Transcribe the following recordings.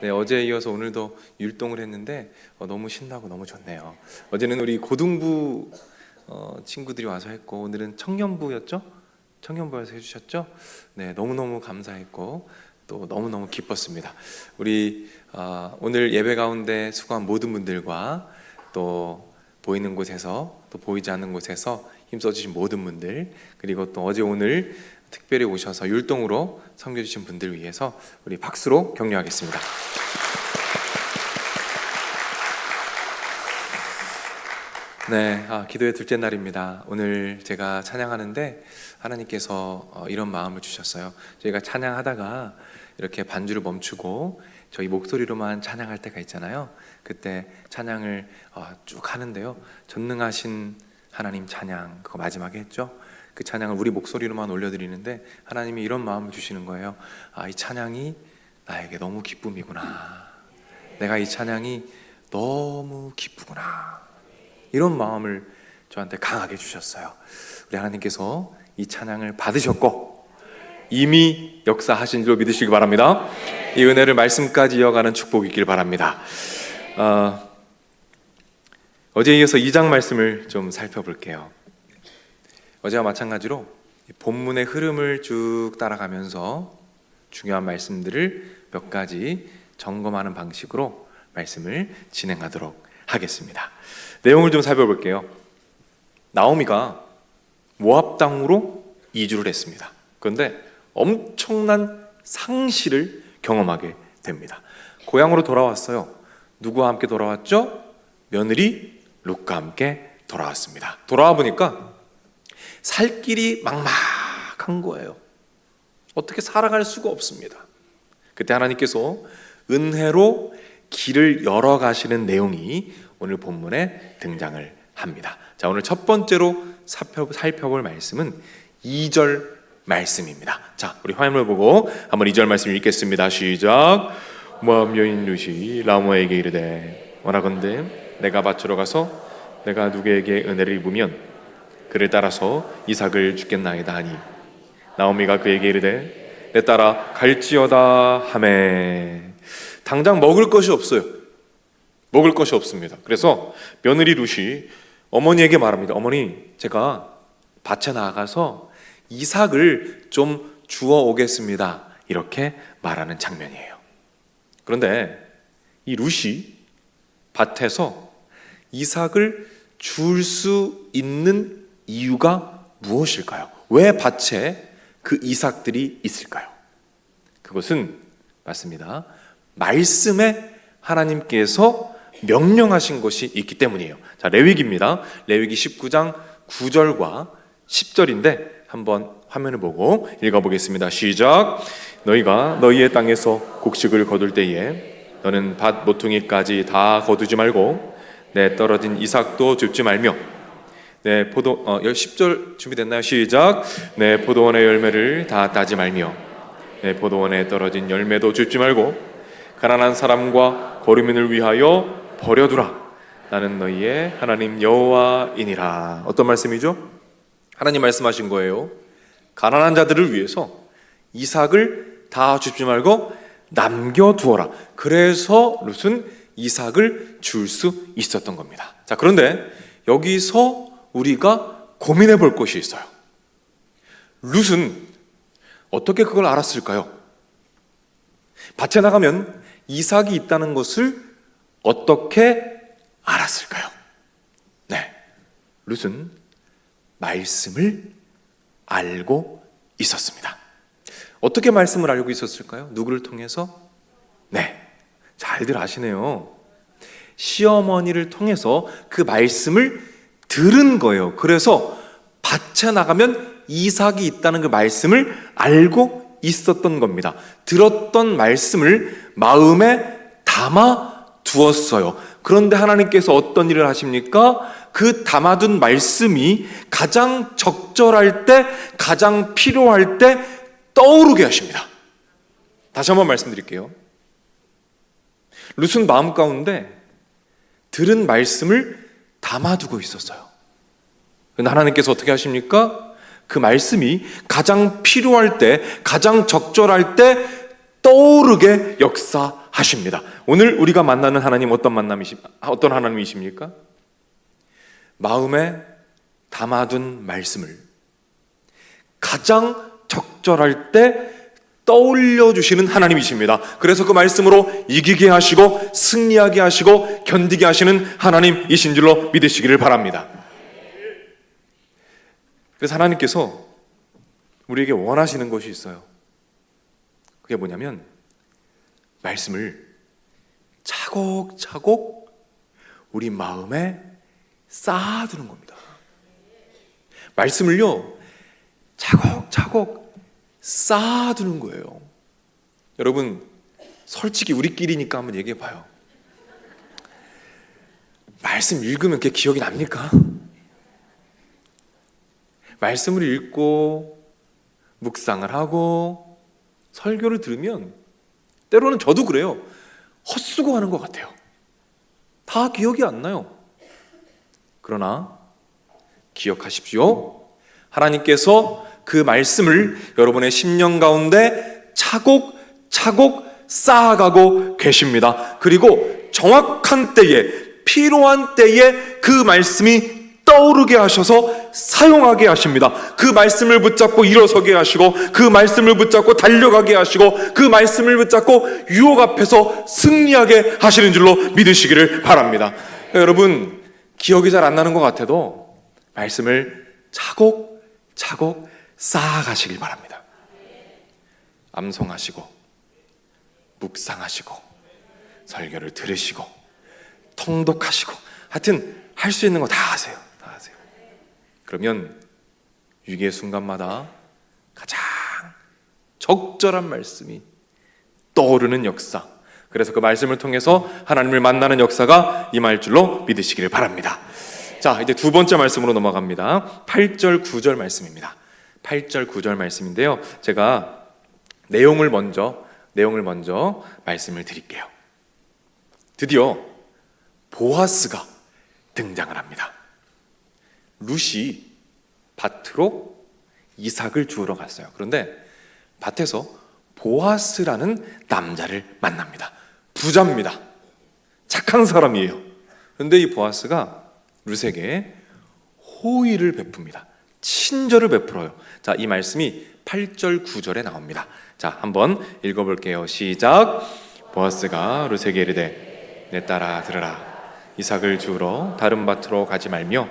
네, 어제에 이어서 오늘도 율동을 했는데 너무 신나고 너무 좋네요. 어제는 우리 고등부 친구들이 와서 했고, 오늘은 청년부였죠? 청년부에서 해주셨죠? 네, 너무너무 감사했고 또 너무너무 기뻤습니다. 우리 오늘 예배 가운데 수고한 모든 분들과 또 보이는 곳에서 또 보이지 않는 곳에서 힘써주신 모든 분들, 그리고 또 어제 오늘 특별히 오셔서 율동으로 섬겨주신 분들 위해서 우리 박수로 격려하겠습니다. 네, 기도의 둘째 날입니다. 오늘 제가 찬양하는데 하나님께서 이런 마음을 주셨어요. 저희가 찬양하다가 이렇게 반주를 멈추고 저희 목소리로만 찬양할 때가 있잖아요. 그때 찬양을 쭉 하는데요, 전능하신 하나님 찬양, 그거 마지막에 했죠. 그 찬양을 우리 목소리로만 올려드리는데 하나님이 이런 마음을 주시는 거예요. 이 찬양이 나에게 너무 기쁨이구나, 내가 이 찬양이 너무 기쁘구나, 이런 마음을 저한테 강하게 주셨어요. 우리 하나님께서 이 찬양을 받으셨고 이미 역사하신 줄로 믿으시기 바랍니다. 이 은혜를 말씀까지 이어가는 축복이 있길 바랍니다. 어제에 이어서 2장 말씀을 좀 살펴볼게요. 어제와 마찬가지로 본문의 흐름을 쭉 따라가면서 중요한 말씀들을 몇 가지 점검하는 방식으로 말씀을 진행하도록 하겠습니다. 내용을 좀 살펴볼게요. 나오미가 모압 땅으로 이주를 했습니다. 그런데 엄청난 상실을 경험하게 됩니다. 고향으로 돌아왔어요. 누구와 함께 돌아왔죠? 며느리 룻과 함께 돌아왔습니다. 돌아와 보니까 살 길이 막막한 거예요. 어떻게 살아갈 수가 없습니다. 그때 하나님께서 은혜로 길을 열어 가시는 내용이 오늘 본문에 등장을 합니다. 자, 오늘 첫 번째로 살펴볼 말씀은 2절 말씀입니다. 자, 우리 화면을 보고 한번 2절 말씀 읽겠습니다. 시작. 모압 여인 룻이 라모에게 이르되, 원하건대 내가 밭으로 가서 내가 누구에게 은혜를 입으면 그를 따라서 이삭을 주겠나이다 하니, 나오미가 그에게 이르되 내 따라 갈지어다 하매. 당장 먹을 것이 없어요. 먹을 것이 없습니다. 그래서 며느리 룻이 어머니에게 말합니다. 어머니, 제가 밭에 나가서 이삭을 좀 주워 오겠습니다. 이렇게 말하는 장면이에요. 그런데 이 룻이 밭에서 이삭을 줄 수 있는 이유가 무엇일까요? 왜 밭에 그 이삭들이 있을까요? 그것은 맞습니다. 말씀에 하나님께서 명령하신 것이 있기 때문이에요. 자, 레위기입니다. 레위기 19장 9절과 10절인데 한번 화면을 보고 읽어보겠습니다. 시작. 너희가 너희의 땅에서 곡식을 거둘 때에 너는 밭 모퉁이까지 다 거두지 말고 내 떨어진 이삭도 줍지 말며 내 10절 준비됐나요? 시작. 내 포도원의 열매를 다 따지 말며 내 포도원에 떨어진 열매도 줍지 말고 가난한 사람과 거류민을 위하여 버려두라. 나는 너희의 하나님 여호와이니라. 어떤 말씀이죠? 하나님 말씀하신 거예요. 가난한 자들을 위해서 이삭을 다 줍지 말고 남겨두어라. 그래서 룻은 이삭을 줄 수 있었던 겁니다. 자, 그런데 여기서 우리가 고민해 볼 것이 있어요. 룻은 어떻게 그걸 알았을까요? 밭에 나가면 이삭이 있다는 것을 어떻게 알았을까요? 네, 룻은 말씀을 알고 있었습니다. 어떻게 말씀을 알고 있었을까요? 누구를 통해서? 네, 잘들 아시네요. 시어머니를 통해서 그 말씀을 들은 거예요. 그래서 밭에 나가면 이삭이 있다는 그 말씀을 알고 있었던 겁니다. 들었던 말씀을 마음에 담아 두었어요. 그런데 하나님께서 어떤 일을 하십니까? 그 담아둔 말씀이 가장 적절할 때, 가장 필요할 때 떠오르게 하십니다. 다시 한번 말씀드릴게요. 룻은 마음 가운데 들은 말씀을 담아두고 있었어요. 그런데 하나님께서 어떻게 하십니까? 그 말씀이 가장 필요할 때, 가장 적절할 때 떠오르게 역사하십니다. 하십니다. 오늘 우리가 만나는 하나님 어떤 하나님이십니까? 마음에 담아둔 말씀을 가장 적절할 때 떠올려 주시는 하나님이십니다. 그래서 그 말씀으로 이기게 하시고 승리하게 하시고 견디게 하시는 하나님이신 줄로 믿으시기를 바랍니다. 그래서 하나님께서 우리에게 원하시는 것이 있어요. 그게 뭐냐면 말씀을 차곡차곡 우리 마음에 쌓아두는 겁니다. 말씀을요 차곡차곡 쌓아두는 거예요. 여러분 솔직히 우리끼리니까 한번 얘기해 봐요. 말씀 읽으면 그게 기억이 납니까? 말씀을 읽고 묵상을 하고 설교를 들으면 때로는 저도 그래요. 헛수고하는 것 같아요. 다 기억이 안 나요. 그러나 기억하십시오. 하나님께서 그 말씀을 여러분의 심령 가운데 차곡차곡 쌓아가고 계십니다. 그리고 정확한 때에, 필요한 때에 그 말씀이 떠오르게 하셔서 사용하게 하십니다. 그 말씀을 붙잡고 일어서게 하시고 그 말씀을 붙잡고 달려가게 하시고 그 말씀을 붙잡고 유혹 앞에서 승리하게 하시는 줄로 믿으시기를 바랍니다. 그러니까 여러분 기억이 잘 안 나는 것 같아도 말씀을 차곡차곡 쌓아가시길 바랍니다. 암송하시고 묵상하시고 설교를 들으시고 통독하시고 하여튼 할 수 있는 거 다 하세요. 다 하세요. 그러면 위기의 순간마다 가장 적절한 말씀이 떠오르는 역사, 그래서 그 말씀을 통해서 하나님을 만나는 역사가 임할 줄로 믿으시기를 바랍니다. 자, 이제 두 번째 말씀으로 넘어갑니다. 8절 9절 말씀입니다. 8절 9절 말씀인데요, 제가 내용을 먼저 말씀을 드릴게요. 드디어 보아스가 등장을 합니다. 룻이 밭으로 이삭을 주우러 갔어요. 그런데 밭에서 보아스라는 남자를 만납니다. 부자입니다. 착한 사람이에요. 그런데 이 보아스가 룻에게 호의를 베풉니다. 친절을 베풀어요. 자, 이 말씀이 8절 9절에 나옵니다. 자, 한번 읽어볼게요. 시작. 보아스가 룻에게 이르되 내 딸아 들으라. 이삭을 주우러 다른 밭으로 가지 말며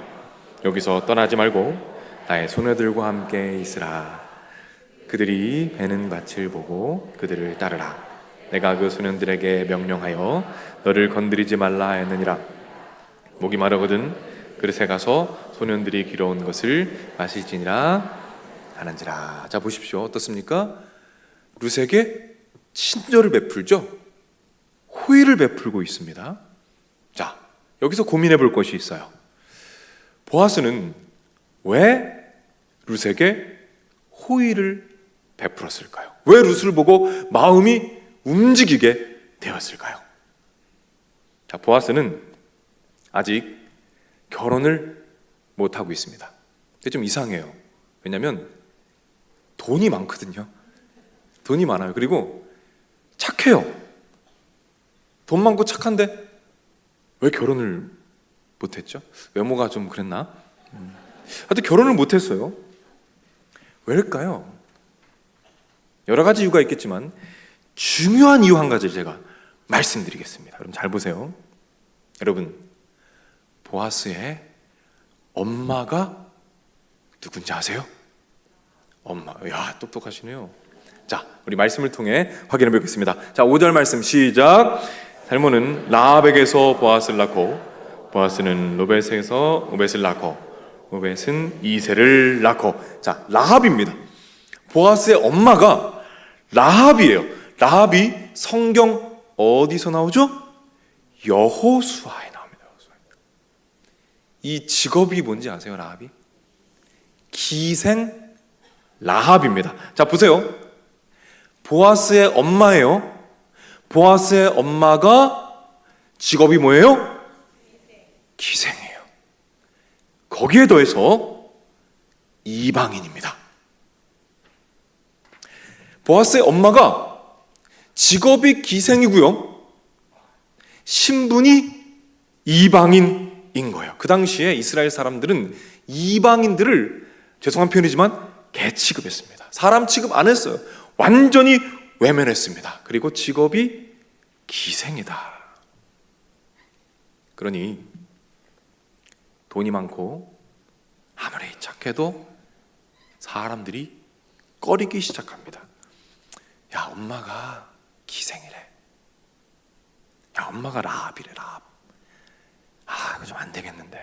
여기서 떠나지 말고 나의 소녀들과 함께 있으라. 그들이 베는 밭을 보고 그들을 따르라. 내가 그 소년들에게 명령하여 너를 건드리지 말라 했느니라. 목이 마르거든 그릇에 가서 소년들이 길어온 것을 마실지니라 하는지라. 자, 보십시오. 어떻습니까? 룻에게 친절을 베풀죠. 호의를 베풀고 있습니다. 자, 여기서 고민해 볼 것이 있어요. 보아스는 왜 룻에게 호의를 베풀었을까요? 왜 룻을 보고 마음이 움직이게 되었을까요? 자, 보아스는 아직 결혼을 못하고 있습니다. 근데 좀 이상해요. 왜냐하면 돈이 많거든요. 돈이 많아요. 그리고 착해요. 돈 많고 착한데 왜 결혼을 못했죠? 외모가 좀 그랬나? 하여튼 결혼을 못했어요. 왜일까요? 여러 가지 이유가 있겠지만 중요한 이유 한 가지를 제가 말씀드리겠습니다. 여러분 잘 보세요. 여러분, 보아스의 엄마가 누군지 아세요? 엄마. 야, 똑똑하시네요. 자, 우리 말씀을 통해 확인해 보겠습니다. 자, 5절 말씀 시작. 살몬은 라합에게서 보아스를 낳고 보아스는 르벳에게서 오벳을 낳고 오벳은 이새를 낳고. 자, 라합입니다. 보아스의 엄마가 라합이에요. 라합이 성경 어디서 나오죠? 여호수아에 나옵니다. 이 직업이 뭔지 아세요? 라합이? 기생 라합입니다. 자, 보세요. 보아스의 엄마예요. 보아스의 엄마가 직업이 뭐예요? 기생이에요. 거기에 더해서 이방인입니다. 보아스의 엄마가 직업이 기생이고요, 신분이 이방인인 거예요. 그 당시에 이스라엘 사람들은 이방인들을, 죄송한 표현이지만, 개 취급했습니다. 사람 취급 안 했어요. 완전히 외면했습니다. 그리고 직업이 기생이다. 그러니 돈이 많고 아무리 착해도 사람들이 꺼리기 시작합니다. 야, 엄마가 기생이래. 야, 엄마가 라합이래, 라합. 아, 이거 좀 안 되겠는데.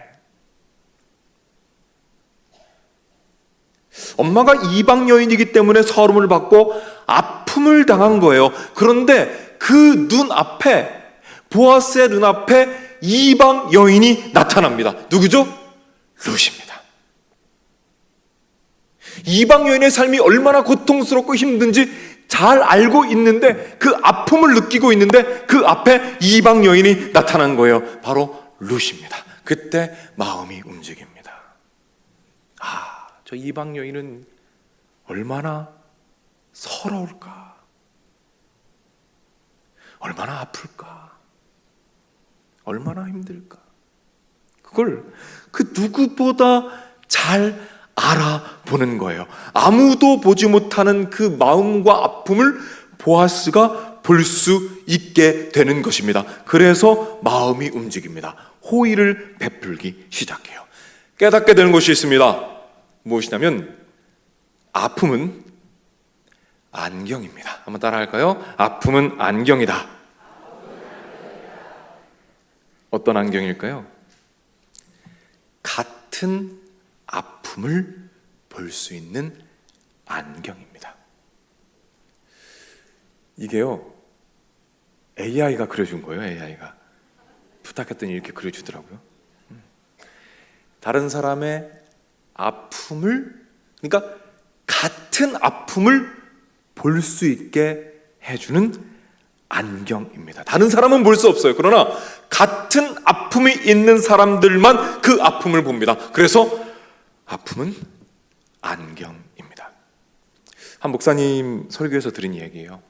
엄마가 이방 여인이기 때문에 서름을 받고 아픔을 당한 거예요. 그런데 그 눈앞에, 보아스의 눈앞에 이방 여인이 나타납니다. 누구죠? 룻입니다. 이방 여인의 삶이 얼마나 고통스럽고 힘든지 잘 알고 있는데, 그 아픔을 느끼고 있는데 그 앞에 이방 여인이 나타난 거예요. 바로 룻입니다. 그때 마음이 움직입니다. 아, 저 이방 여인은 얼마나 서러울까? 얼마나 아플까? 얼마나 힘들까? 그걸 그 누구보다 잘 알아보는 거예요. 아무도 보지 못하는 그 마음과 아픔을 보아스가 볼 수 있게 되는 것입니다. 그래서 마음이 움직입니다. 호의를 베풀기 시작해요. 깨닫게 되는 것이 있습니다. 무엇이냐면 아픔은 안경입니다. 한번 따라할까요? 아픔은 안경이다. 어떤 안경일까요? 같은 아픔을 볼 수 있는 안경입니다. 이게요, AI가 그려준 거예요. AI가 부탁했더니 이렇게 그려주더라고요. 다른 사람의 아픔을, 그러니까 같은 아픔을 볼 수 있게 해주는 안경입니다. 다른 사람은 볼 수 없어요. 그러나 같은 아픔이 있는 사람들만 그 아픔을 봅니다. 그래서 아픔은 안경입니다. 한 목사님 설교에서 들은 얘기예요.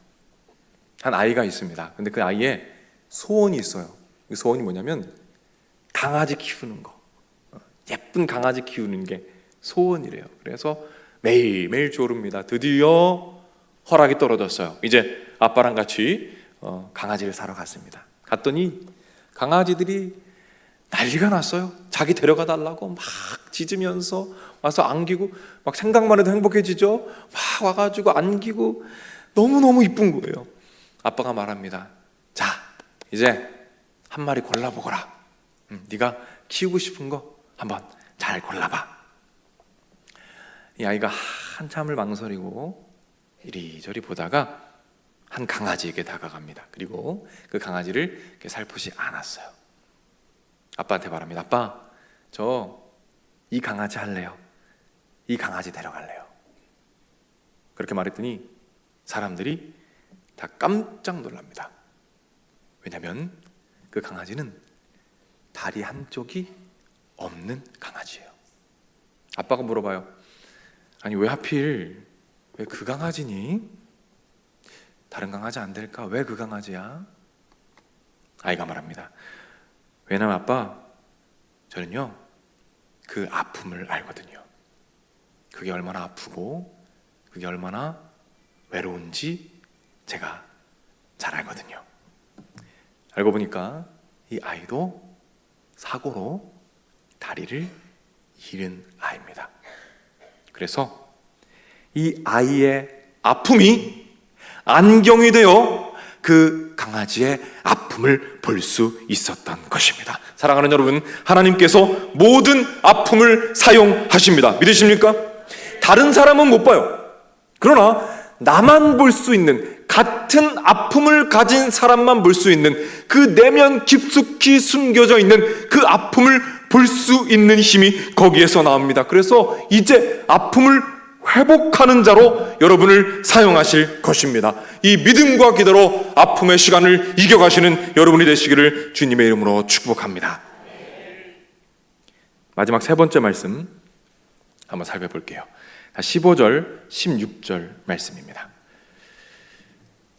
한 아이가 있습니다. 근데 그 아이의 소원이 있어요. 그 소원이 뭐냐면 강아지 키우는 거, 예쁜 강아지 키우는 게 소원이래요. 그래서 매일매일 졸읍니다. 드디어 허락이 떨어졌어요. 이제 아빠랑 같이 강아지를 사러 갔습니다. 갔더니 강아지들이 난리가 났어요. 자기 데려가 달라고 막 짖으면서 와서 안기고, 막 생각만 해도 행복해지죠. 막 와가지고 안기고 너무너무 이쁜 거예요. 아빠가 말합니다. 자, 이제 한 마리 골라보거라. 네가 키우고 싶은 거 한번 잘 골라봐. 이 아이가 한참을 망설이고 이리저리 보다가 한 강아지에게 다가갑니다. 그리고 그 강아지를 이렇게 살포시 안았어요. 아빠한테 말합니다. 아빠, 저 이 강아지 할래요. 이 강아지 데려갈래요. 그렇게 말했더니 사람들이 다 깜짝 놀랍니다. 왜냐하면 그 강아지는 다리 한쪽이 없는 강아지예요. 아빠가 물어봐요. 아니, 왜 하필 왜 그 강아지니? 다른 강아지 안 될까? 왜 그 강아지야? 아이가 말합니다. 왜냐면 아빠, 저는요 그 아픔을 알거든요. 그게 얼마나 아프고 그게 얼마나 외로운지 제가 잘 알거든요. 알고 보니까 이 아이도 사고로 다리를 잃은 아이입니다. 그래서 이 아이의 아픔이 안경이 되어 그 강아지의 아픔을 볼 수 있었던 것입니다. 사랑하는 여러분, 하나님께서 모든 아픔을 사용하십니다. 믿으십니까? 다른 사람은 못 봐요. 그러나 나만 볼 수 있는, 같은 아픔을 가진 사람만 볼 수 있는, 그 내면 깊숙이 숨겨져 있는 그 아픔을 볼 수 있는 힘이 거기에서 나옵니다. 그래서 이제 아픔을 회복하는 자로 여러분을 사용하실 것입니다. 이 믿음과 기도로 아픔의 시간을 이겨가시는 여러분이 되시기를 주님의 이름으로 축복합니다. 마지막 세 번째 말씀 한번 살펴볼게요. 15절, 16절 말씀입니다.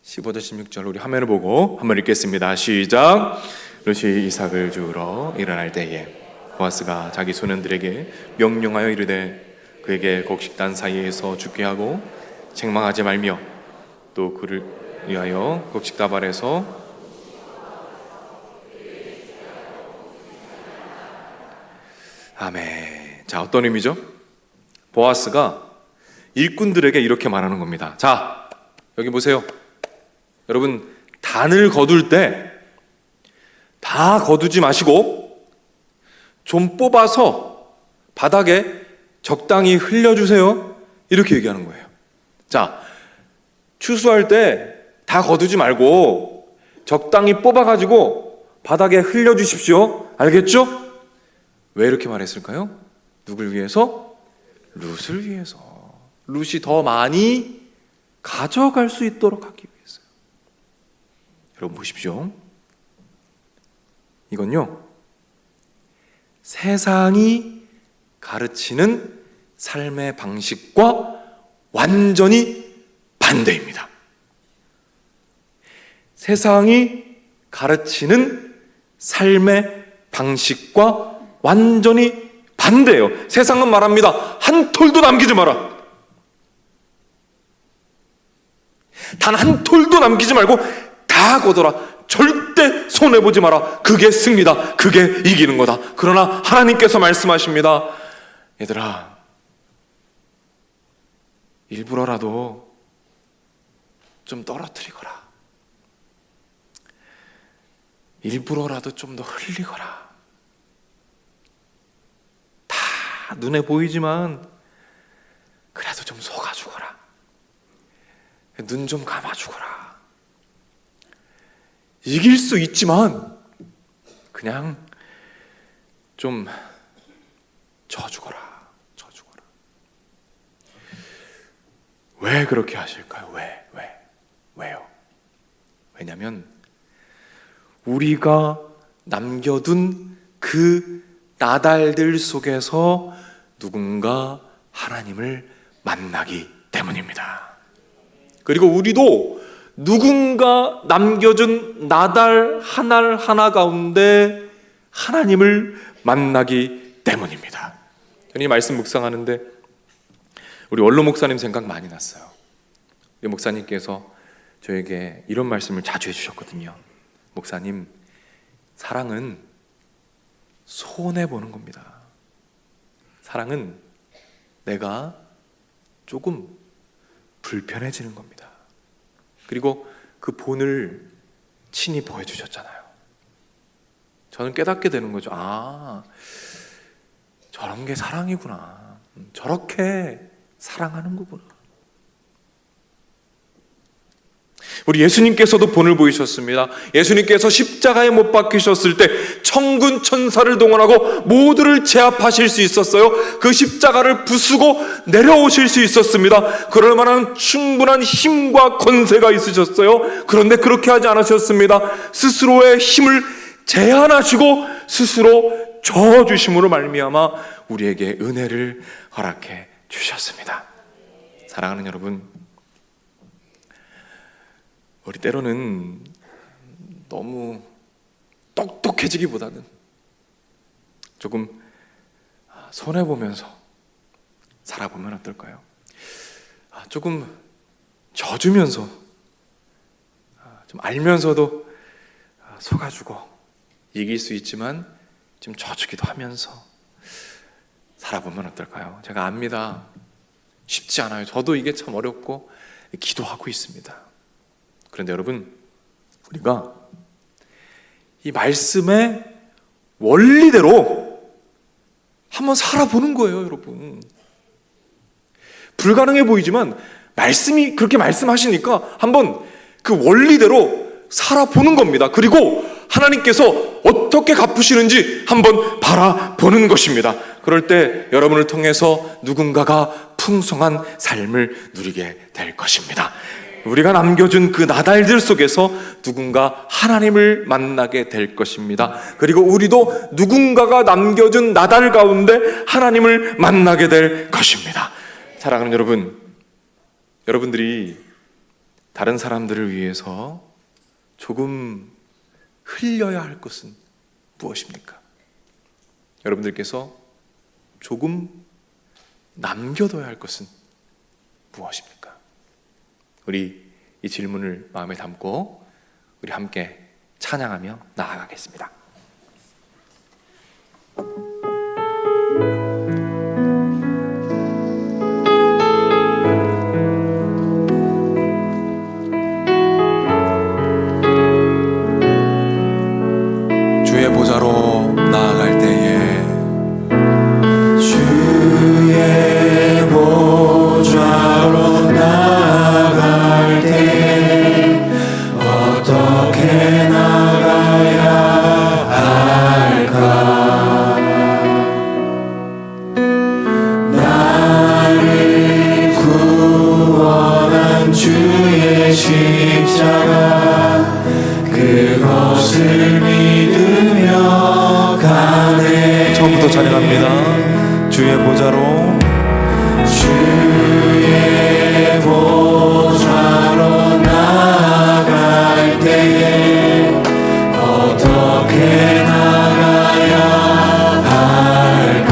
15절, 16절 우리 화면을 보고 한번 읽겠습니다. 시작. 룻이 이삭을 주우러 일어날 때에 보아스가 자기 소년들에게 명령하여 이르되 그에게 곡식단 사이에서 죽게 하고 책망하지 말며 또 그를 위하여 곡식다발에서 아멘. 자, 어떤 의미죠? 보아스가 일꾼들에게 이렇게 말하는 겁니다. 자, 여기 보세요. 여러분, 단을 거둘 때 다 거두지 마시고 좀 뽑아서 바닥에 적당히 흘려주세요. 이렇게 얘기하는 거예요. 자, 추수할 때 다 거두지 말고 적당히 뽑아가지고 바닥에 흘려주십시오. 알겠죠? 왜 이렇게 말했을까요? 누굴 위해서? 룻을 위해서. 룻이 더 많이 가져갈 수 있도록 하기 위해서요. 여러분 보십시오. 이건요, 세상이 가르치는 삶의 방식과 완전히 반대입니다. 세상이 가르치는 삶의 방식과 완전히 반대예요. 세상은 말합니다. 한 톨도 남기지 마라. 단 한 톨도 남기지 말고 다 거둬라. 절대 손해보지 마라. 그게 승리다. 그게 이기는 거다. 그러나 하나님께서 말씀하십니다. 얘들아, 일부러라도 좀 떨어뜨리거라. 일부러라도 좀 더 흘리거라. 다 눈에 보이지만 그래도 좀 속아주거라. 눈 좀 감아주거라. 이길 수 있지만 그냥 좀 져주거라. 왜 그렇게 하실까요? 왜요? 왜냐하면 우리가 남겨둔 그 나달들 속에서 누군가 하나님을 만나기 때문입니다. 그리고 우리도 누군가 남겨준 나달 하나 가운데 하나님을 만나기 때문입니다. 저는 이 말씀 묵상하는데 우리 원로 목사님 생각 많이 났어요. 우리 목사님께서 저에게 이런 말씀을 자주 해주셨거든요. 목사님, 사랑은 손해보는 겁니다. 사랑은 내가 조금 불편해지는 겁니다. 그리고 그 본을 친히 보여주셨잖아요. 저는 깨닫게 되는 거죠. 아, 저런 게 사랑이구나. 저렇게 사랑하는 거구나. 우리 예수님께서도 본을 보이셨습니다. 예수님께서 십자가에 못 박히셨을 때 천군 천사를 동원하고 모두를 제압하실 수 있었어요. 그 십자가를 부수고 내려오실 수 있었습니다. 그럴 만한 충분한 힘과 권세가 있으셨어요. 그런데 그렇게 하지 않으셨습니다. 스스로의 힘을 제한하시고 스스로 저어주심으로 말미암아 우리에게 은혜를 허락해 주셨습니다. 사랑하는 여러분, 우리 때로는 너무 똑똑해지기보다는 조금 손해보면서 살아보면 어떨까요? 조금 져주면서 좀 알면서도 속아주고 이길 수 있지만 좀 져주기도 하면서 살아보면 어떨까요? 제가 압니다. 쉽지 않아요. 저도 이게 참 어렵고 기도하고 있습니다. 그런데 여러분, 우리가 이 말씀의 원리대로 한번 살아보는 거예요, 여러분. 불가능해 보이지만 말씀이 그렇게 말씀하시니까 한번 그 원리대로 살아보는 겁니다. 그리고 하나님께서 어떻게 갚으시는지 한번 바라보는 것입니다. 그럴 때 여러분을 통해서 누군가가 풍성한 삶을 누리게 될 것입니다. 우리가 남겨준 그 나달들 속에서 누군가 하나님을 만나게 될 것입니다. 그리고 우리도 누군가가 남겨준 나달 가운데 하나님을 만나게 될 것입니다. 사랑하는 여러분, 여러분들이 다른 사람들을 위해서 조금 흘려야 할 것은 무엇입니까? 여러분들께서 조금 남겨둬야 할 것은 무엇입니까? 우리 이 질문을 마음에 담고 우리 함께 찬양하며 나아가겠습니다. 주의 보좌로 나아갈 때에 주의 보좌로 나아갈 때에 어떻게 나가야 할까? 나를 구원한 주의 십자가 그것을 믿으며 가네. 처음부터 찬양합니다. 주의 보좌로 주의 보좌로 나아갈 때에 어떻게 나가야 할까?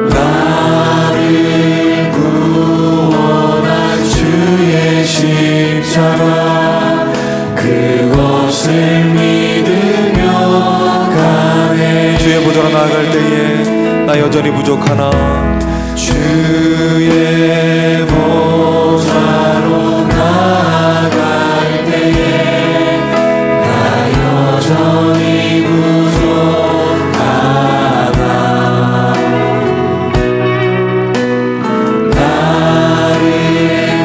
나를 구원한 주의 십자가 그것을 믿으며 가네. 주의 보좌로 나아갈 때에 나 여전히 부족하나 주의 보좌로 나아갈 때에 나 여전히 부족하나. 나를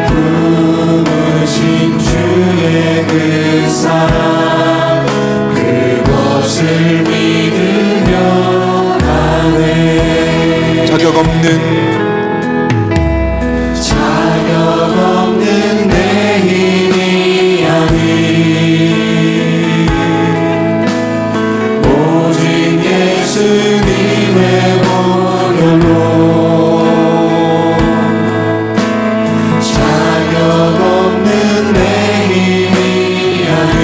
부르신 주의 그 사랑 그것을 믿으며 가네. 자격 없는 내 힘이 아닌 오직 예수님의 보혈로 자격 없는 내 힘이 아닌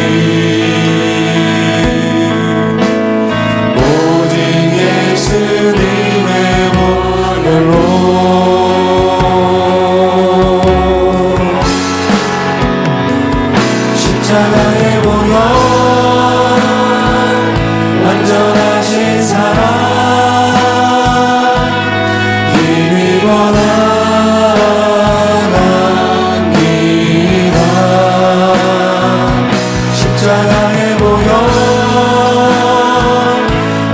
오직 예수님의 보혈로 십자가의 보혈 완전하신 사랑 힘입어 나갑니다. 십자가의 보혈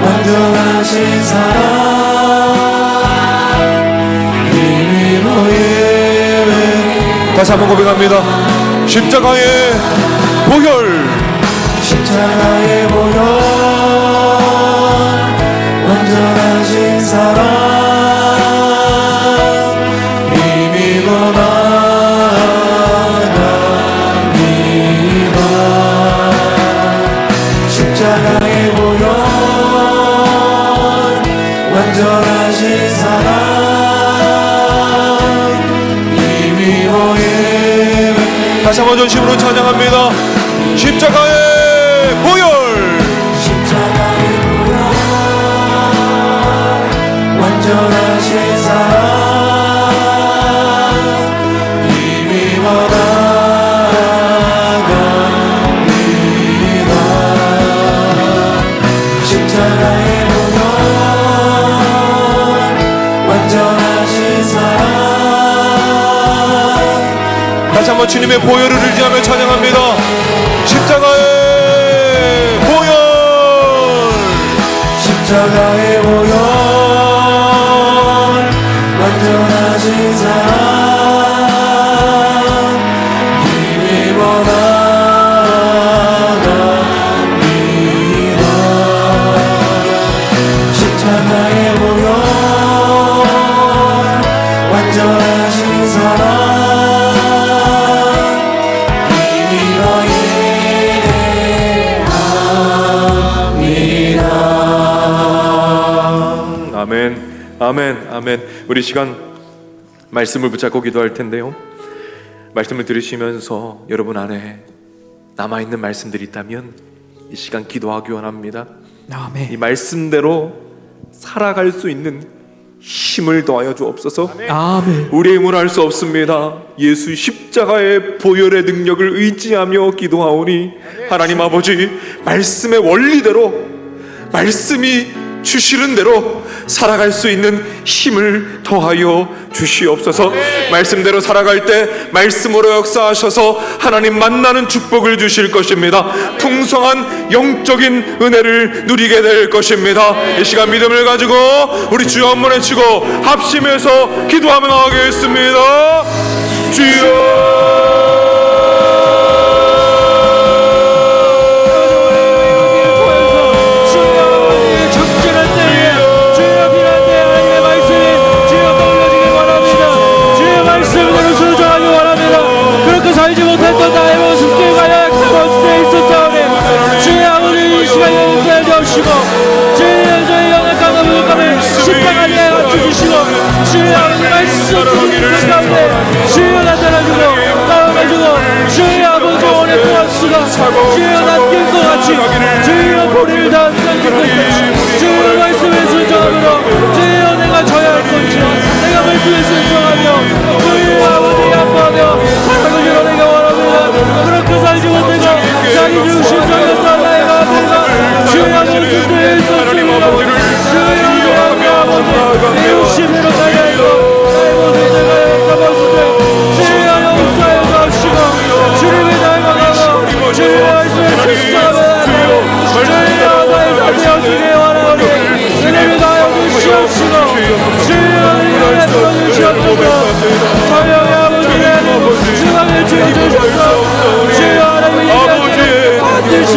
완전하신 사랑 힘입어 예배. 다시 한번 고백합니다. 십자가의 보혈 십자가의 보혈 완전하신 사랑 힘입어 나갑니다. 십자가의 보혈 완전하신 사랑 힘입어 예배. 다시 한번 전심으로 찬양합니다. 십자가의 보혈 십자가의 보혈 완전하신 사랑 힘입어 나갑니다. 십자가의 보혈 완전하신 사랑. 다시 한번 주님의 보혈을 의지하며 찬양합니다. 십자가의 보혈 십자가의 보혈 완전하신 사랑 힘입어 나갑니다. 십자가의 보혈 완전하신 사랑 힘입어 예배합니다. 아멘 아멘 아멘. 우리 시간 말씀을 붙잡고 기도할 텐데요, 말씀을 들으시면서 여러분 안에 남아있는 말씀들이 있다면 이 시간 기도하기 원합니다. 이 아멘. 말씀대로 살아갈 수 있는 힘을 더하여 주옵소서. 아멘. 우리의 힘으로 할 수 없습니다. 예수 십자가의 보혈의 능력을 의지하며 기도하오니 하나님 아버지, 말씀의 원리대로, 말씀이 주시는 대로 살아갈 수 있는 힘을 더하여 주시옵소서. 말씀대로 살아갈 때 말씀으로 역사하셔서 하나님 만나는 축복을 주실 것입니다. 풍성한 영적인 은혜를 누리게 될 것입니다. 이 시간 믿음을 가지고 우리 주여 한번 외치고 합심해서 기도하며 나가겠습니다. 주여, 살지 못했던 나의 모습들과 약한 모습에 있었사오니 주의 아버지 이 시간 용서해 주시고 주의 저희 연약한 부족함을 십자가 위에 맞춰주시고 주의 아버지 말씀 주신 가운데 주여 나타나주고 따라가주고 주의 아버지 오랫동안 수가 주여 낫길 것 같이 주여 보리를 다 던질 것 같이 주의 말씀에 순종함으로 주여 내가 져야 할 것이요 내가 말씀에 순종하며 주의 아버지 양보하며 살아가기로 내가 원합니다. 그렇게 살지 못해서 자기 중심적이었던 나의 마음과 주의 모습들에 있었습니다. 주의 아버지 내 욕심으로 살려있고 나의 모습들과 약한 모습들 주의 용서하여 주시고 주님의 닮아가고 주의 말씀에 순종하며 주여 나의 삶 되어지길 원하오니 주님의 다여 주시옵시고 주여 이름에 불러주시옵소서. 성령의 아버지 주님의 주주셔서 주여 하나님의 이야기를 반드시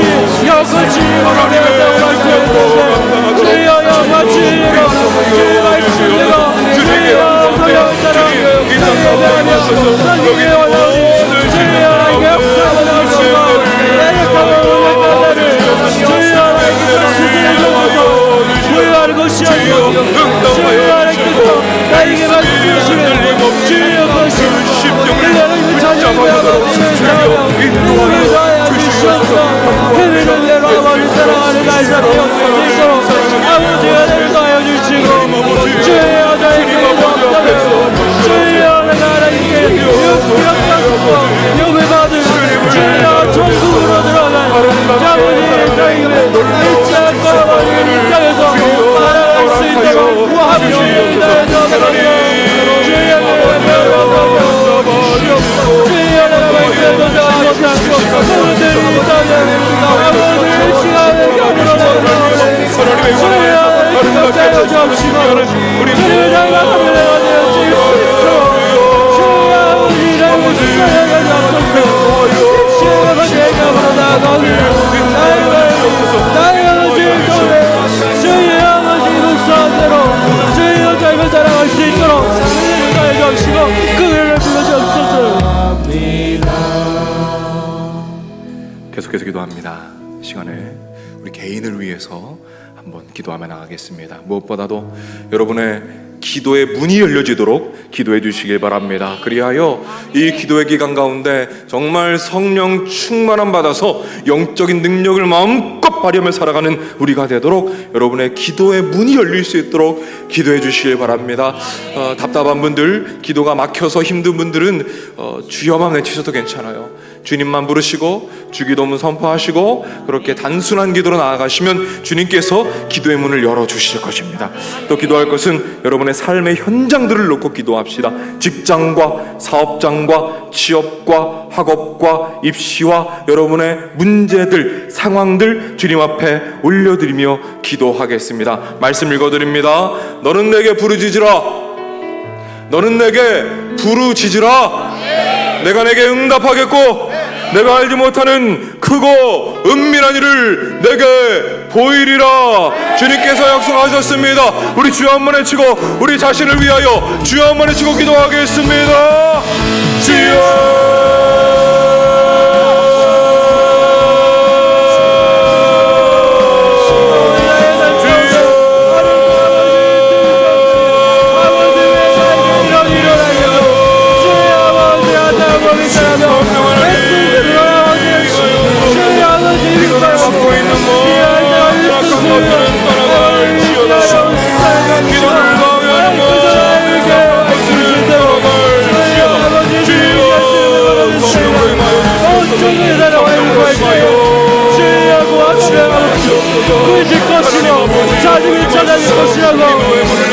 영같이 원하는다고 말씀하셨는데 주여 영같이 주의 말씀대로 주여 성령을 따라 주의 대하며 선기에 원하오니 주여 하나님께 역사하고 주시고 내력하고 원하는 주여 하나님께서 수준을 적어서 부여하는 것이 아니고 주여 하나님께서 나에게 말씀하시면 주여 것이 하나님의 자녀의 아버지를 사랑하며 힘을 다하여 주시옵소서. 그 믿음대로 아버지 사랑하는 날짜 되었을 수 있도록 아버지가 내를 다하여 주시고 주의 여자에게 영접해서 주의 하나님께 영접받고 영을 받은 주여 천국으로 들어간 아버지의 자유를 잊지 않고 아버지의 입장에서 살아갈 수 있도록 합력을 다해서 주의 주여 내가 말씀을 전하지 못하고 그들이 있다면 아버지의 시간을 가물어내는 주여 말씀을 주옵시고 주님의 장막함을 내가 되어질 수 있도록 주여 아버지를 무시하게 하옵소서. 주여 내가 부르다가오니 나의 아버지를 통해 주여 아버지 목사한 대로 주여 삶을 살아갈 수 있도록 은혜를 다해 주옵시고 그 은혜를 불러주옵소서. 계속해서 기도합니다. 이 시간에 우리 개인을 위해서 한번 기도하며 나가겠습니다. 무엇보다도 여러분의 기도의 문이 열려지도록 기도해 주시길 바랍니다. 그리하여 이 기도의 기간 가운데 정말 성령 충만함 받아서 영적인 능력을 마음껏 발휘하며 살아가는 우리가 되도록 여러분의 기도의 문이 열릴 수 있도록 기도해 주시길 바랍니다. 답답한 분들, 기도가 막혀서 힘든 분들은 주여만 외치셔도 괜찮아요. 주님만 부르시고 주기도문 선포하시고 그렇게 단순한 기도로 나아가시면 주님께서 기도의 문을 열어주실 것입니다. 또 기도할 것은 여러분의 삶의 현장들을 놓고 기도합시다. 직장과 사업장과 취업과 학업과 입시와 여러분의 문제들, 상황들 주님 앞에 올려드리며 기도하겠습니다. 말씀 읽어드립니다. 너는 내게 부르짖으라. 너는 내게 부르짖으라. 내가 내게 응답하겠고 내가 알지 못하는 크고 은밀한 일을 내게 보이리라. 주님께서 약속하셨습니다. 우리 주여 한번 외치고 우리 자신을 위하여 주여 한번 외치고 기도하겠습니다. 주여 것이라고 주의하고 아버지 꾸짖을 것이며 자식을 찾아낼 것이라고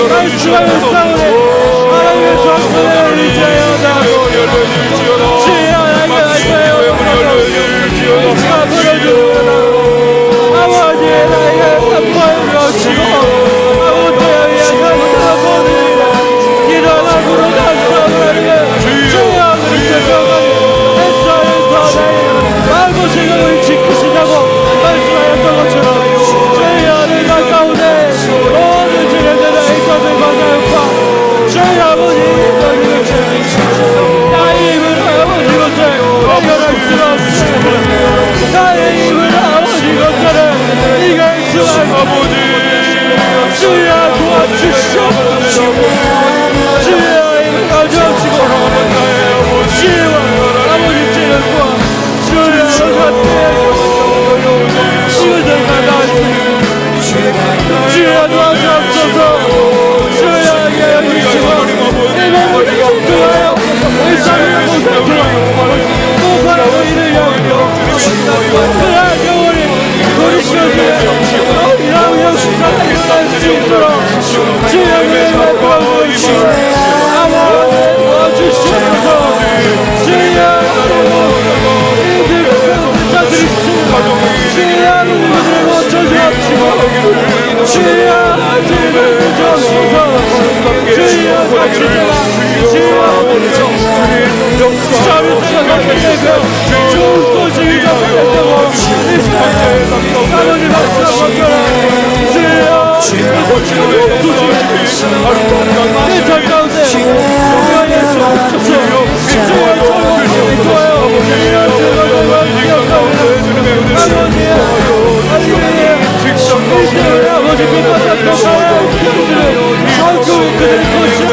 말씀하여 싸우네 하나님의 성도를 의지하여다 주의 하나님의 말씀하여 의지가 부러주는 아버지 나에게 아파하여 주시고 아버지에 의한 아버지 기도하고 감사하게 주여 그리스도 햇살을 더 마음과 생각을 지키시자고 말씀하였던 것처럼 주여 내가 가운데 모든 죄들을 애굽을 받아올까 주여 아버지 나의 입을 아버지 것을 해결할 수 없으시고 나의 입을 아버지 것들을 이길 수 없으시고 주여 도와주시옵소서 주여 입을 가져오시고 주여 아버지 찔러고 주여 같은 이것을 받아주시고 주여 도와주옵소서 주여에게 여기시고 내 몸을 통하여 일상을 보살펴 또 바라고 이를 여기며 그날 영원히 돌이켜주며 너희랑 역사가 일어날 수 있도록 주여의 말씀을 주시고 아버지 도와주시옵소서 주여 자들이 주여 아버지를 고쳐주옵시고 주여 아버지를 주옵소서 주여 같이다가 주여 잘못하고 좋은 소식이 전해되고 아버지 말씀하고 주여 내 삶 가운데 주여 예수 주여 주여 도와요 주여 아버지 빛바다 동하여 성경을 그댈 것이고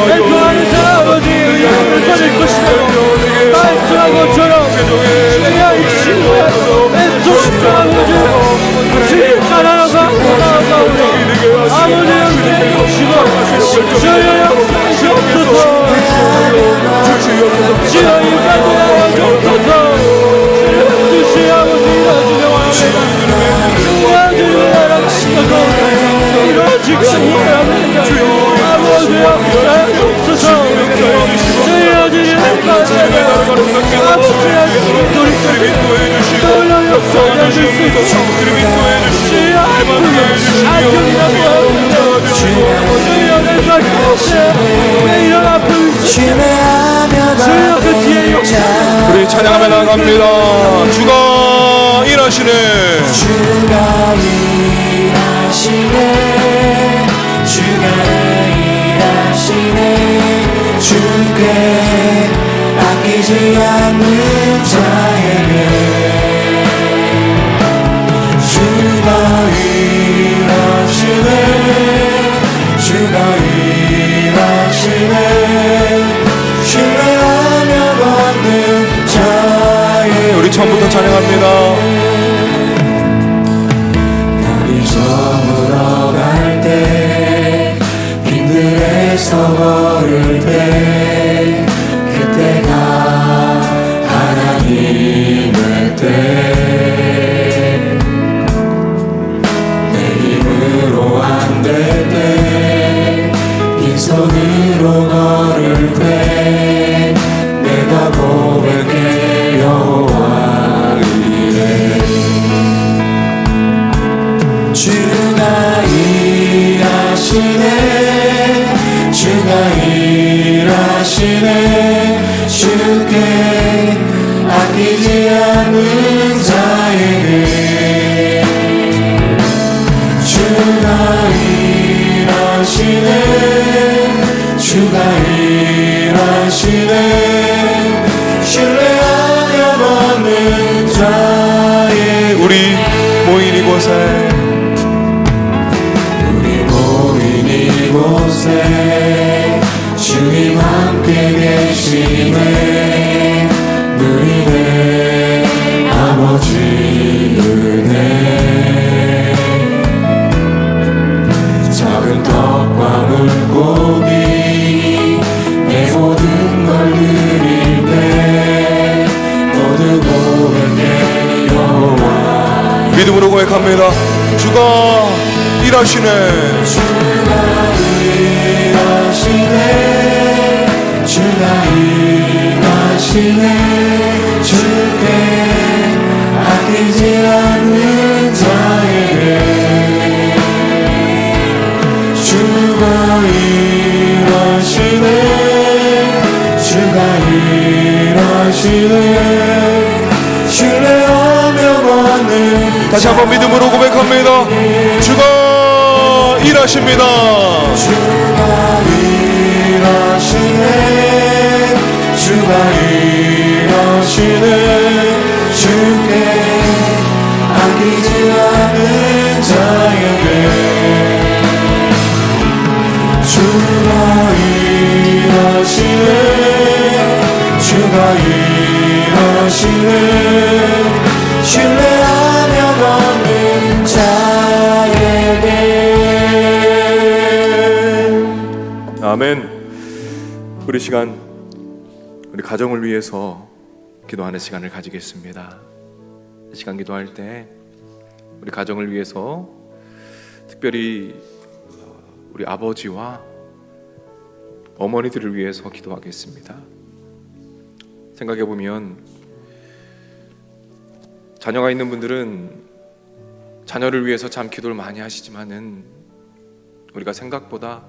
내 좋아하는 자 아버지 의향을 전할 것이고 말씀한 것처럼 주여 이 친구야 내 좋은 아버지 주의 가난하가 나아가오니 아버지 영광의 것이고 주여 역사하시옵소서 주여 임하게 하옵소서 주여 아버지 이루어지게 원합니다 주여 나라가시고 이루어지게 원합니다 아버지 역사하옵소서 주여 주님 감사합니다 아버지 놀라 역사하실 수 있도록 주여 안경이라고 하옵니다 주여 내 삶 가운데 내 이런 아픔을 주여 그 뒤에 역사 우리 찬양하며 나갑니다. 주가 일하시네. 주가 일하시네 주가 일하시네 주께 아끼지 않는 자에게 주가 일하시네 주가 일하시네 신뢰하며 받는 자에게 우리 처음부터 찬양합니다. 날이 저물어 갈 때 빈들에서 걸을 때 그때가 하나님의 때 내 힘으로 안 될 때 빈손으로 걸을 때 내가 고백해 여호와 이래 주가 일하시네 주가 일하시네 주께 아끼지 않는 자에게 주가 일하시네 주가 일하시네 신뢰하며 받는 자의 우리 모인 이곳에 우리 모인 이곳에 주님 함께 계시네 누리네 아버지 은혜 작은 떡과 물고기 내 모든 걸 드릴 때 모두 고백해 믿음으로 고백합니다. 주가 일하시네. 주가 일하시네. 주가 일하시네. 주께 아끼지 않는 자에게 주가 일하시네. 주가 일하시네. 신뢰하며 받는 다시 한번 믿음으로 고백합니다. 주가 일하십니다. 주가 일하시네. 주가 일하시네. 주께 아끼지 않는 자에게 주가 일하시네. 주가 일하시네. 신뢰하며 받는 자에게. 아멘. 우리 시간, 우리 가정을 위해서 기도하는 시간을 가지겠습니다. 이 시간 기도할 때 우리 가정을 위해서 특별히 우리 아버지와 어머니들을 위해서 기도하겠습니다. 생각해 보면 자녀가 있는 분들은 자녀를 위해서 참 기도를 많이 하시지만은 우리가 생각보다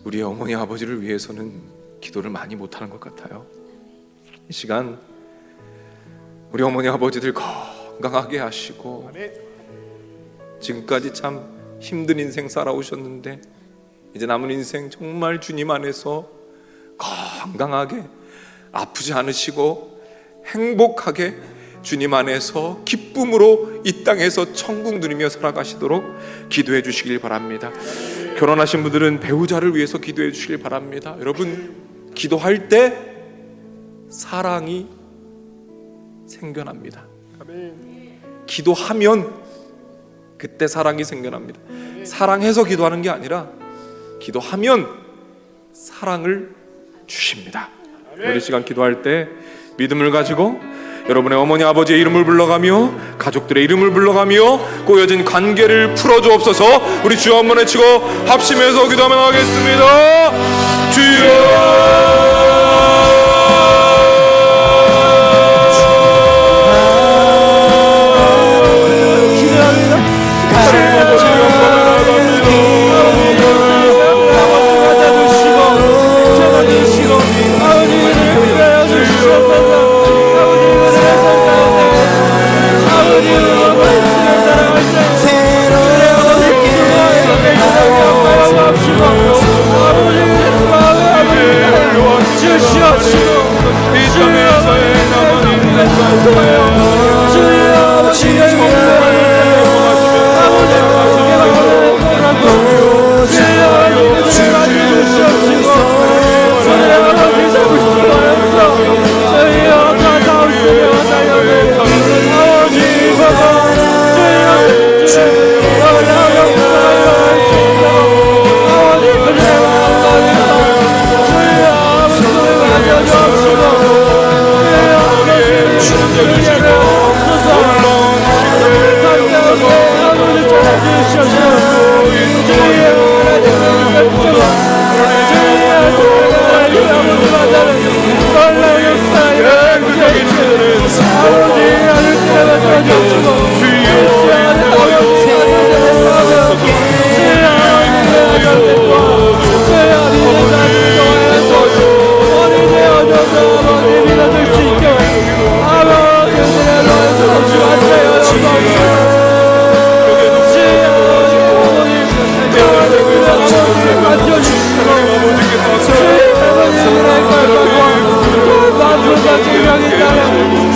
우리의 어머니 아버지를 위해서는 기도를 많이 못하는 것 같아요. 이 시간 우리 어머니 아버지들 건강하게 하시고 지금까지 참 힘든 인생 살아오셨는데 이제 남은 인생 정말 주님 안에서 건강하게 아프지 않으시고 행복하게 주님 안에서 기쁨으로 이 땅에서 천국 누리며 살아가시도록 기도해 주시길 바랍니다. 결혼하신 분들은 배우자를 위해서 기도해 주시길 바랍니다. 여러분, 기도할 때 사랑이 생겨납니다. 기도하면 그때 사랑이 생겨납니다. 사랑해서 기도하는 게 아니라 기도하면 사랑을 주십니다. 우리 시간 기도할 때 믿음을 가지고 여러분의 어머니 아버지의 이름을 불러가며 가족들의 이름을 불러가며 꼬여진 관계를 풀어주옵소서. 우리 주여 한번 외치고 합심해서 기도하면 하겠습니다. 주여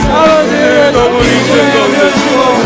아버지의 너무 인생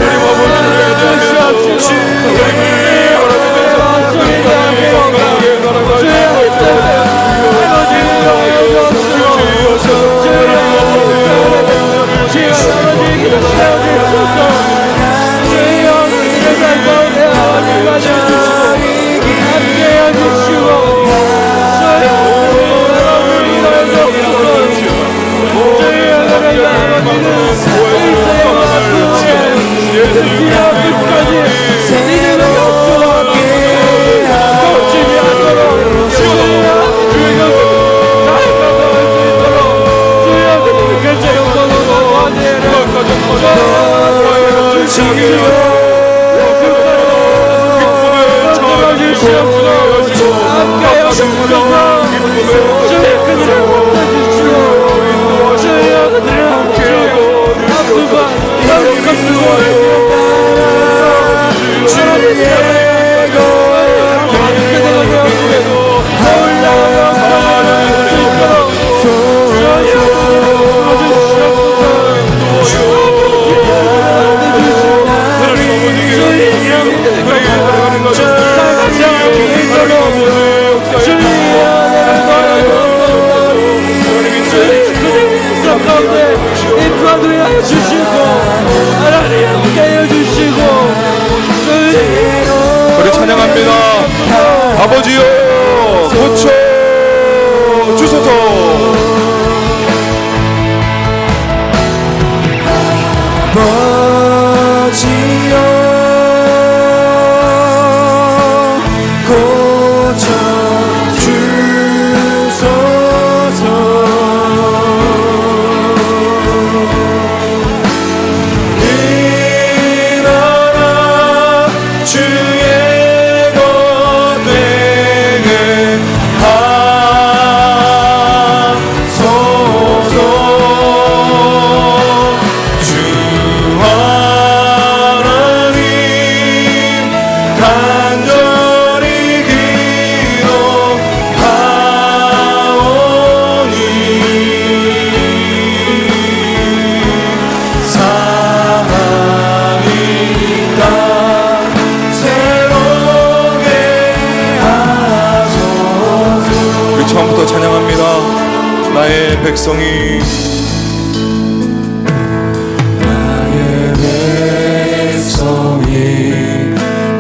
우리 찬양합니다. 아버지여 고쳐 주소서. 아버지여 고쳐 주소서. 이 나라 주의 것 되게 하소서. 주 하나님 간절히 기도하오니 사랑이 땅 새롭게 하소서. 우리 처음부터 찬양합니다. 나의 백성이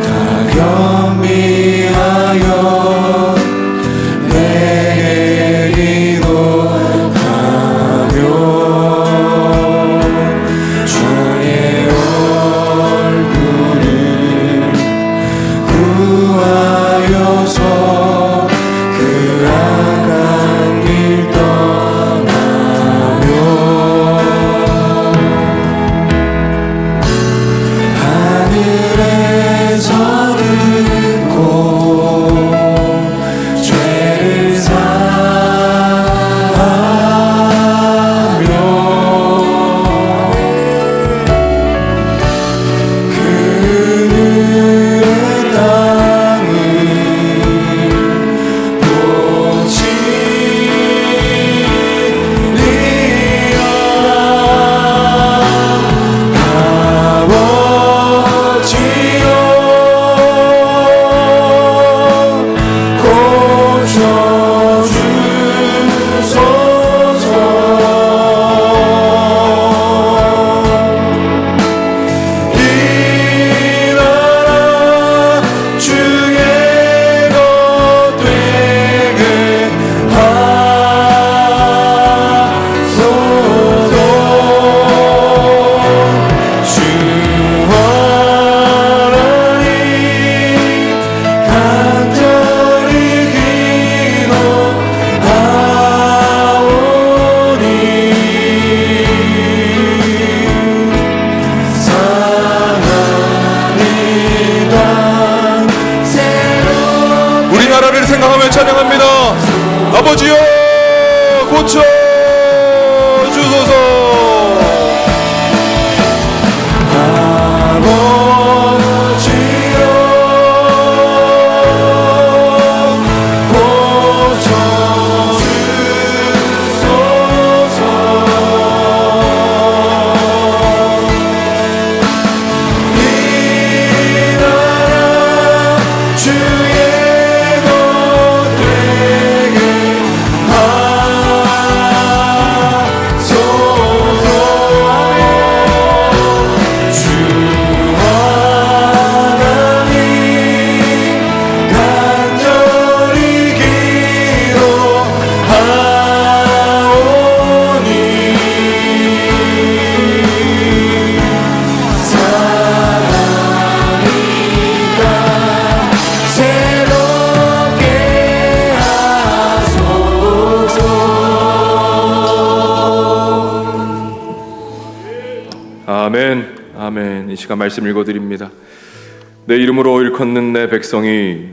다 겸비하여 내게 기도하며 주의 얼굴을 구하여서 그 악한 길 떠나며 하늘에서 듣고 죄를 사하며 그늘의 땅을 우리나라를 생각하며 찬양합니다. 아버지여 고쳐 주소서. 아버지여 고쳐 주소서. 이 나라 주의 것 되게 하소서. 아멘. 아멘. 이 시간 말씀 읽어드립니다. 내 이름으로 일컫는 내 백성이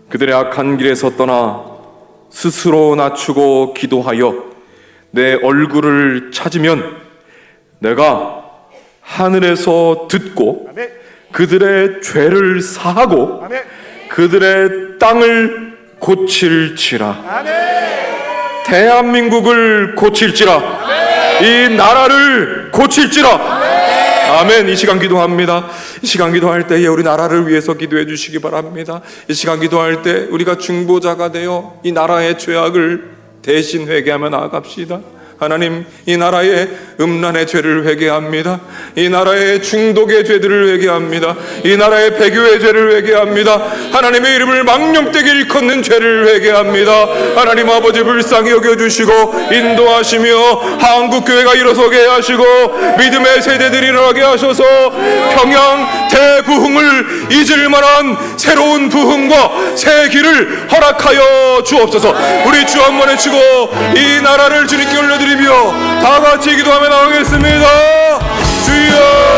그들의 악한 길에서 떠나 스스로 낮추고 기도하여 내 얼굴을 찾으면 내가 하늘에서 듣고 그들의 죄를 사하고 그들의 땅을 고칠지라. 대한민국을 고칠지라. 이 나라를 고칠지라. 아멘. 이 시간 기도합니다. 이 시간 기도할 때에 우리 나라를 위해서 기도해 주시기 바랍니다. 이 시간 기도할 때 우리가 중보자가 되어 이 나라의 죄악을 대신 회개하며 나아갑시다. 하나님, 이 나라의 음란의 죄를 회개합니다. 이 나라의 중독의 죄들을 회개합니다. 이 나라의 배교의 죄를 회개합니다. 하나님의 이름을 망령되게 일컫는 죄를 회개합니다. 하나님 아버지 불쌍히 여겨주시고 인도하시며 한국교회가 일어서게 하시고 믿음의 세대들이 일어나게 하셔서 평양 대부흥을 잊을 만한 새로운 부흥과 새 길을 허락하여 주옵소서. 우리 주 한 번 외치고 이 나라를 주님께 올려드리며 다 같이 기도하며 나오겠습니다. 주여.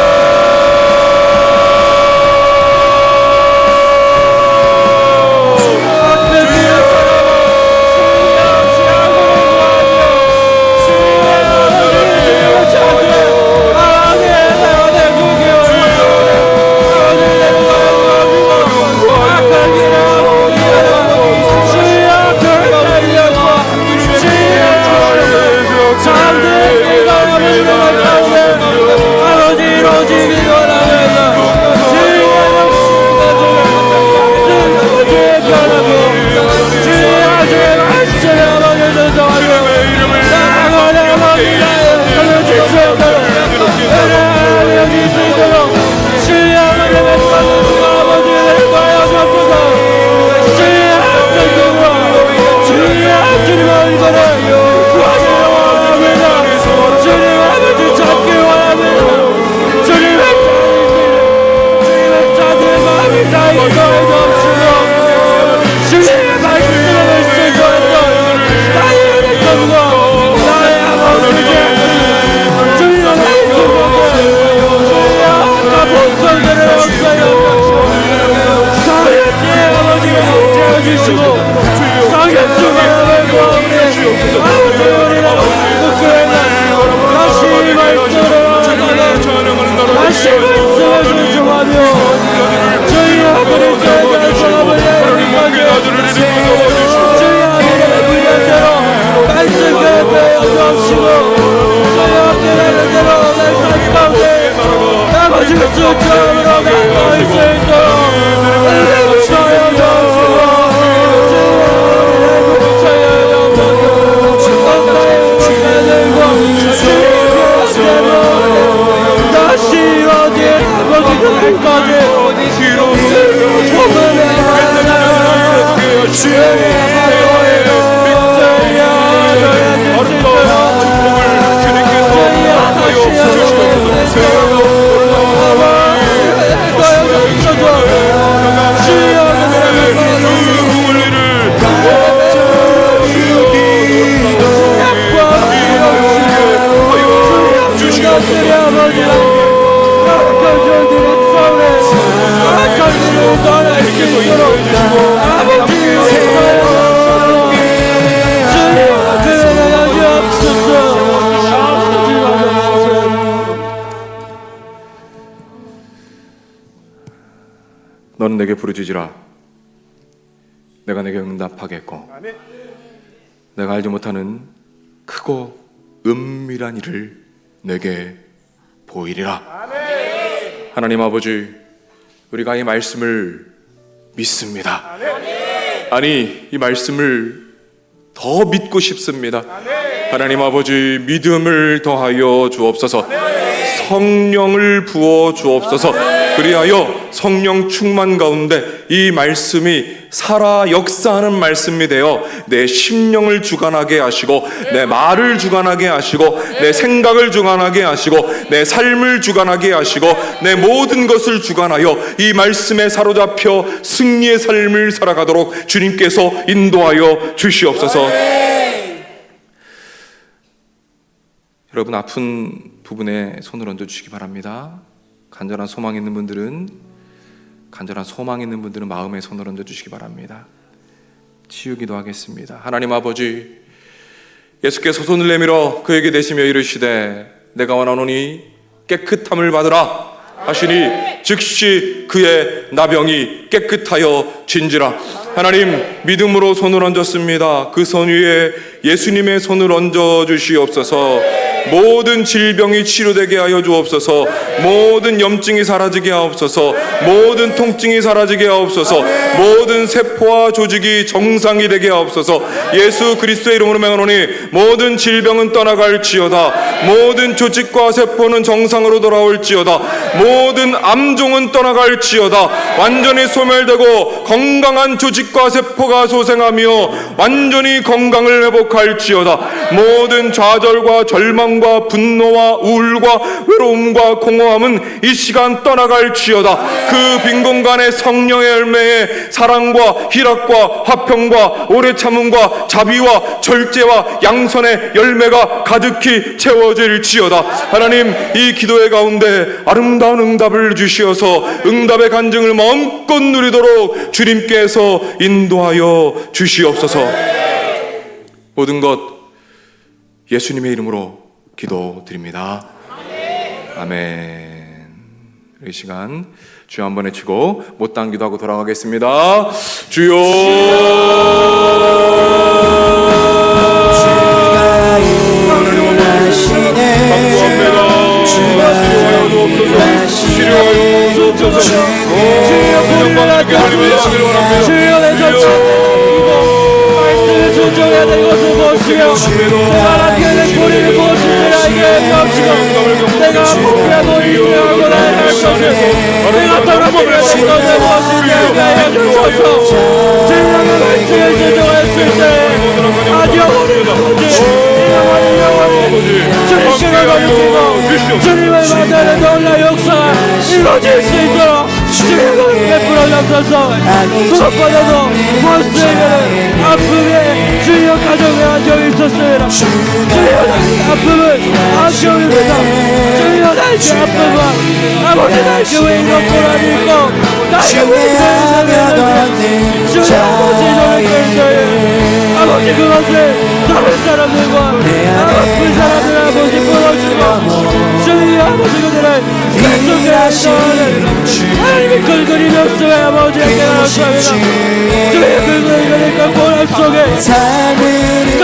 너는 내게 부르짖으라. 내가 내게 응답하겠고 내가 알지 못하는 크고 은밀한 일을 내게 보이리라. 하나님 아버지, 우리가 이 말씀을 믿습니다. 아니, 이 말씀을 더 믿고 싶습니다. 하나님 아버지, 믿음을 더하여 주옵소서. 성령을 부어 주옵소서. 그리하여 성령 충만 가운데 이 말씀이 살아 역사하는 말씀이 되어 내 심령을 주관하게 하시고 내 말을 주관하게 하시고 내 생각을 주관하게 하시고 내 삶을 주관하게 하시고 내 모든 것을 주관하여 이 말씀에 사로잡혀 승리의 삶을 살아가도록 주님께서 인도하여 주시옵소서. 여러분 아픈 부분에 손을 얹어 주시기 바랍니다. 간절한 소망 있는 분들은 마음에 손을 얹어 주시기 바랍니다. 치유기도 하겠습니다. 하나님 아버지, 예수께서 손을 내밀어 그에게 대시며 이르시되 내가 원하노니 깨끗함을 받으라 하시니 즉시 그의 나병이 깨끗하여 진지라. 하나님, 믿음으로 손을 얹었습니다. 그 손 위에 예수님의 손을 얹어 주시옵소서. 모든 질병이 치료되게 하여 주옵소서. 모든 염증이 사라지게 하옵소서. 모든 통증이 사라지게 하옵소서. 모든 세포와 조직이 정상이 되게 하옵소서. 예수 그리스도의 이름으로 명하노니 모든 질병은 떠나갈지어다. 모든 조직과 세포는 정상으로 돌아올지어다. 모든 암종은 떠나갈지어다. 완전히 소멸되고 건강한 조직과 세포가 소생하며 완전히 건강을 회복할지어다. 모든 좌절과 절망과 분노와 우울과 외로움과 공허함은 이 시간 떠나갈지어다. 그 빈 공간에 성령의 열매에 사랑과 희락과 화평과 오래 참음과 자비와 절제와 양선의 열매가 가득히 채워질지어다. 하나님, 이 기도의 가운데 아름다운 응답을 주시어서 응답의 간증을 마음껏 누리도록 주님께서 인도하여 주시옵소서. 모든 것 예수님의 이름으로 기도드립니다. 아멘. 이 시간 주여 한번 외치고 못다한 기도하고 돌아가겠습니다. 주여. 순종해야 될 것은 무엇이요? 내가 남겨야 될 고리를 무엇인지 알게 하옵시고, 내가 포기하고 인생하고 나아갈 것을, 내가 떨어뜨려야 될 것을 무엇인지 알게 하여 주소서. 주님의 말씀에 순종했을 때 아주 영원히 주님께로 넘기고 주님의 만나는 놀라운 역사가 이루어질 수 있도록 주님을 베풀어 주옵소서. 무엇보다도 보스에게는 아픔에 주여 가정에 안정이 있었습니다. 주여 나의 아픔은 안정입니다. 주여 나의 아픔과 아버지 나의 왜 이런 고난이 있고 나의 왜 이런 주여 아버지 너를 깨어요. 아버지 그것을 다른 사람들과 아픈 사람들 아버지 풀어주고 주여 아버지 그들을 뱃속에 안정하는 하나님의 긁은이 멱속에 아버지에게 나눠주합니다. 주의 긁은이 그러니까 고난 속에 그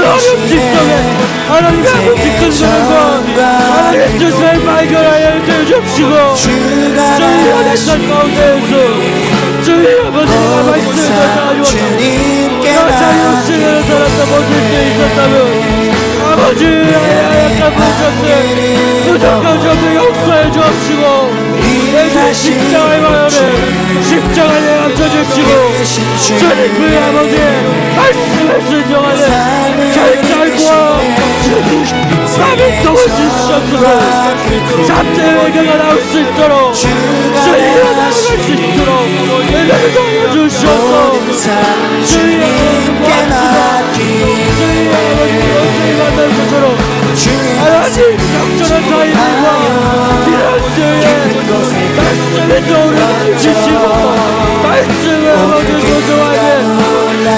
어렵지 속에 하나님의 아버지 긁은과 하나님의 뜻을 발견하여 주옵시고 주여 내 삶 가운데에서 주의 아버지가 말씀을 전하주옵소서. 내가 자유욕심으로 살았다 못할 때 있었다면 아버지 약간 부족들 부족한 점을 용서해 주옵시고 내 십자가의 마음에 십자가를 감춰주시고 주님 그 아버지의 말씀을 순종하는 결단과 마음통을 주시옵소서. 잡대회개가 나올 수 있도록 주님으로 나아갈 수 있도록 은혜를 도와주시옵소서. 주님 하나님 적절한 타이밍과 필요한 말씀의 도움을 주시고 말씀을 아버지 소중하게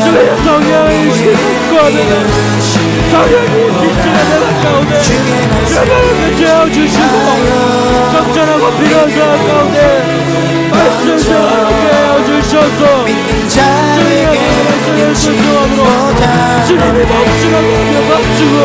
주의 성령을 신고하는 성령이 빛이는 내 가운데 주님을 채워주시고 적절하고 필요한 사람 가운데 말씀 전하게 해주셔서 주님의 말씀을 순종함으로 주님이 멈추라고 하며 멈추고